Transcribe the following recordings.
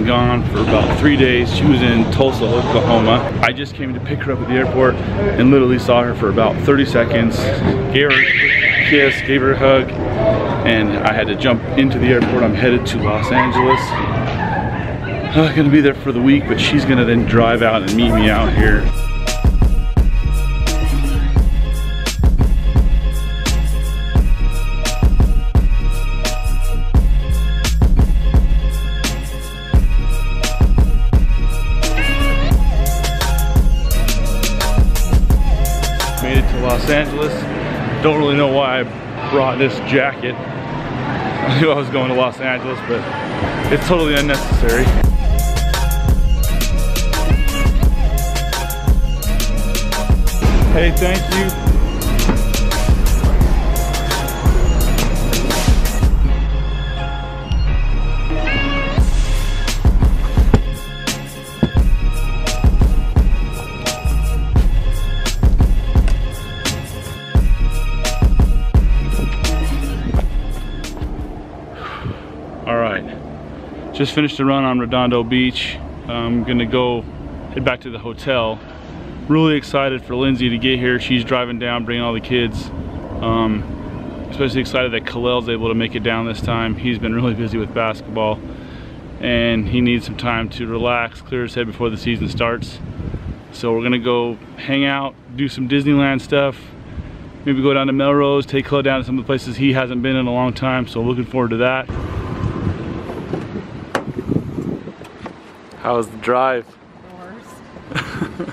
been gone for about 3 days. She was in Tulsa, Oklahoma. I just came to pick her up at the airport and literally saw her for about 30 seconds. Gave her a kiss, gave her a hug, and I had to jump into the airport. I'm headed to Los Angeles. I'm gonna be there for the week, but she's gonna then drive out and meet me out here. Made it to Los Angeles. Don't really know why I brought this jacket. I knew I was going to Los Angeles, but it's totally unnecessary. Hey, thank you. All right, just finished a run on Redondo Beach. I'm gonna go head back to the hotel. Really excited for Lindsay to get here. She's driving down, bringing all the kids. Especially excited that Khalil's able to make it down this time. He's been really busy with basketball and he needs some time to relax, clear his head before the season starts. So we're gonna go hang out, do some Disneyland stuff, maybe go down to Melrose, take Khalil down to some of the places he hasn't been in a long time. So looking forward to that. How was the drive? The worst.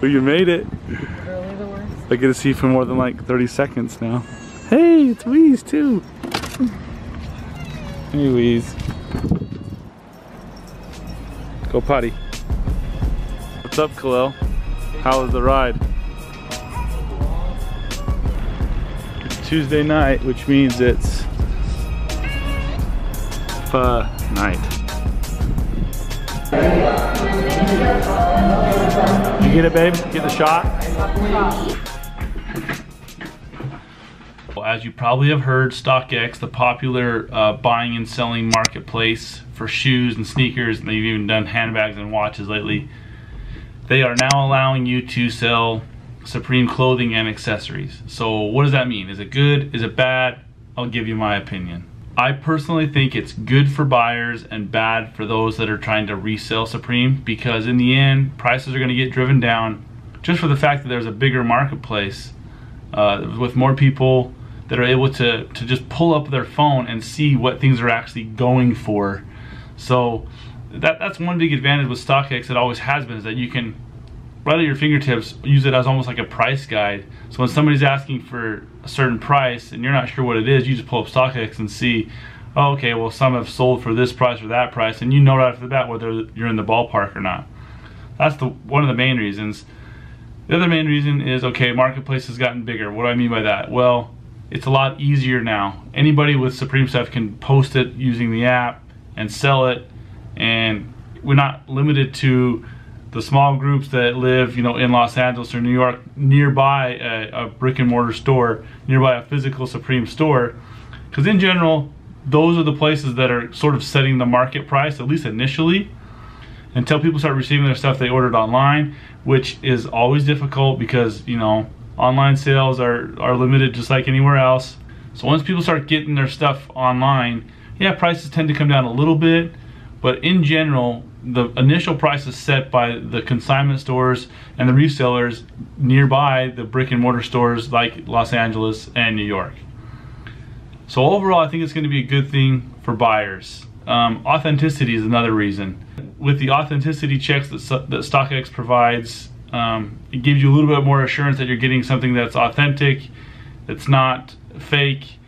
Well, you made it. Really the worst? I get to see you for more than like 30 seconds now. Hey, it's Weeze too. Hey, Weeze. Go potty. What's up, Khalil? How was the ride? It's Tuesday night, which means it's night. You get it, babe? Get the shot? Well, as you probably have heard, StockX, the popular buying and selling marketplace for shoes and sneakers, and they've even done handbags and watches lately, they are now allowing you to sell Supreme clothing and accessories. So what does that mean? Is it good? Is it bad? I'll give you my opinion. I personally think it's good for buyers and bad for those that are trying to resell Supreme, because in the end, prices are going to get driven down just for the fact that there's a bigger marketplace with more people that are able to just pull up their phone and see what things are actually going for. So that's one big advantage with StockX that always has been, is that you can, right at your fingertips, use it as almost like a price guide. So when somebody's asking for a certain price and you're not sure what it is, you just pull up StockX and see, oh, okay, well, some have sold for this price or that price, and you know right off the bat whether you're in the ballpark or not. That's one of the main reasons. The other main reason is, okay, marketplace has gotten bigger. What do I mean by that? Well, it's a lot easier now. Anybody with Supreme stuff can post it using the app and sell it, and we're not limited to the small groups that live, you know, in Los Angeles or New York, nearby a brick and mortar store, nearby a physical Supreme store. Because in general, those are the places that are sort of setting the market price, at least initially, until people start receiving their stuff they ordered online, which is always difficult because, you know, online sales are limited just like anywhere else. So once people start getting their stuff online, yeah, prices tend to come down a little bit, but in general, the initial price is set by the consignment stores and the resellers nearby the brick and mortar stores like Los Angeles and New York. So overall, I think it's going to be a good thing for buyers. Authenticity is another reason. With the authenticity checks that StockX provides, it gives you a little bit more assurance that you're getting something that's authentic, that's not fake.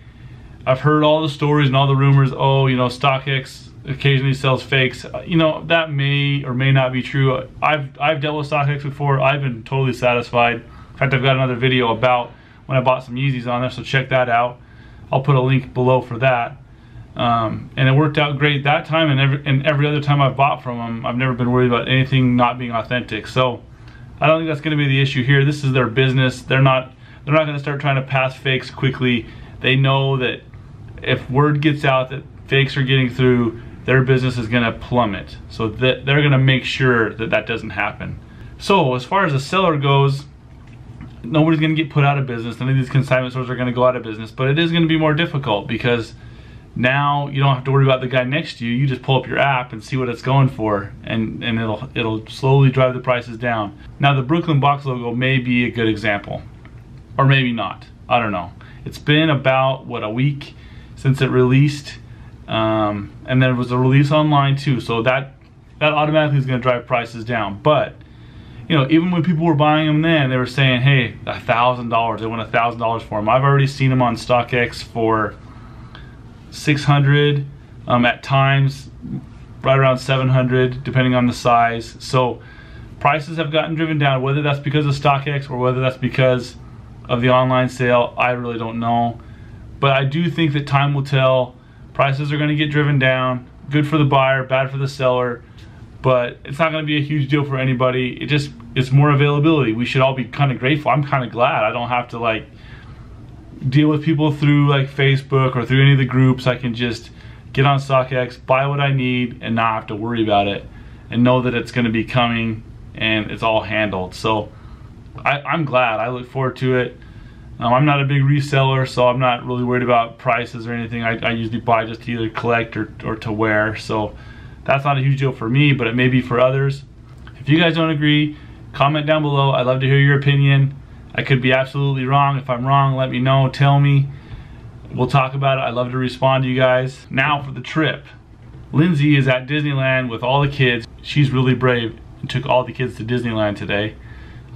I've heard all the stories and all the rumors, oh, you know, StockX occasionally sells fakes. You know, that may or may not be true. I've dealt with StockX before. I've been totally satisfied. In fact, I've got another video about when I bought some Yeezys on there, so check that out. I'll put a link below for that. And it worked out great that time, and every other time I've bought from them, I've never been worried about anything not being authentic. So I don't think that's going to be the issue here. This is their business. They're not going to start trying to pass fakes quickly. They know that if word gets out that fakes are getting through, their business is going to plummet. So they're going to make sure that that doesn't happen. So as far as the seller goes, nobody's going to get put out of business. None of these consignment stores are going to go out of business, but it is going to be more difficult because now you don't have to worry about the guy next to you. You just pull up your app and see what it's going for, and it'll slowly drive the prices down. Now the Brooklyn box logo may be a good example, or maybe not. I don't know. It's been about, what, a week since it released, and there was a release online too, so that automatically is going to drive prices down. But you know, even when people were buying them then, they were saying, hey, $1,000, they want $1,000 for them. I've already seen them on StockX for $600, at times right around $700, depending on the size. So prices have gotten driven down. Whether that's because of StockX or whether that's because of the online sale, I really don't know. But I do think that time will tell. Prices are going to get driven down. Good for the buyer, bad for the seller. But it's not going to be a huge deal for anybody. It's more availability. We should all be kind of grateful. I'm kind of glad I don't have to like deal with people through like Facebook or through any of the groups. I can just get on StockX, buy what I need, and not have to worry about it, and know that it's going to be coming and it's all handled. So I'm glad. I look forward to it. I'm not a big reseller, so I'm not really worried about prices or anything. I usually buy just to either collect or to wear. So that's not a huge deal for me, but it may be for others. If you guys don't agree, comment down below. I'd love to hear your opinion. I could be absolutely wrong. If I'm wrong, let me know, tell me. We'll talk about it. I'd love to respond to you guys. Now for the trip. Lindsay is at Disneyland with all the kids. She's really brave and took all the kids to Disneyland today.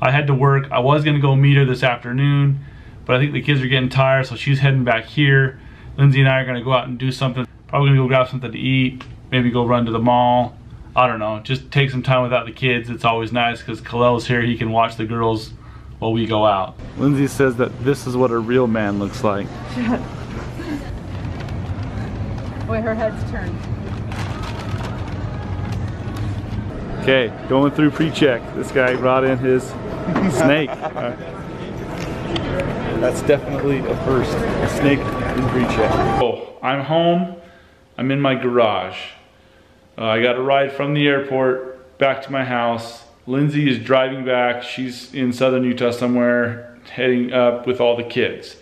I had to work. I was gonna go meet her this afternoon, but I think the kids are getting tired, so she's heading back here. Lindsay and I are gonna go out and do something. Probably gonna go grab something to eat. Maybe go run to the mall. I don't know, just take some time without the kids. It's always nice because Kalel's here. He can watch the girls while we go out. Lindsay says that this is what a real man looks like. Wait, her head's turned. Okay, going through pre-check. This guy brought in his snake. That's definitely a first. A snake in pre-check. Oh, I'm home. I'm in my garage. I got a ride from the airport back to my house. Lindsay is driving back. She's in southern Utah somewhere, heading up with all the kids.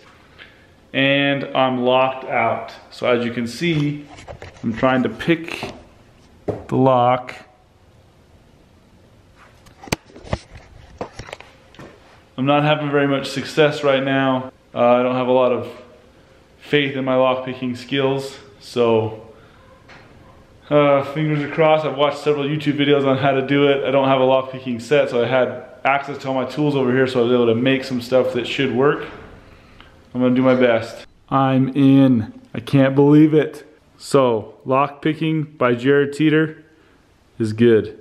And I'm locked out. So as you can see, I'm trying to pick the lock. I'm not having very much success right now. I don't have a lot of faith in my lock-picking skills, so fingers are crossed. I've watched several YouTube videos on how to do it. I don't have a lock-picking set, so I had access to all my tools over here, so I was able to make some stuff that should work. I'm gonna do my best. I'm in. I can't believe it. So, lock-picking by Jared Teeter is good.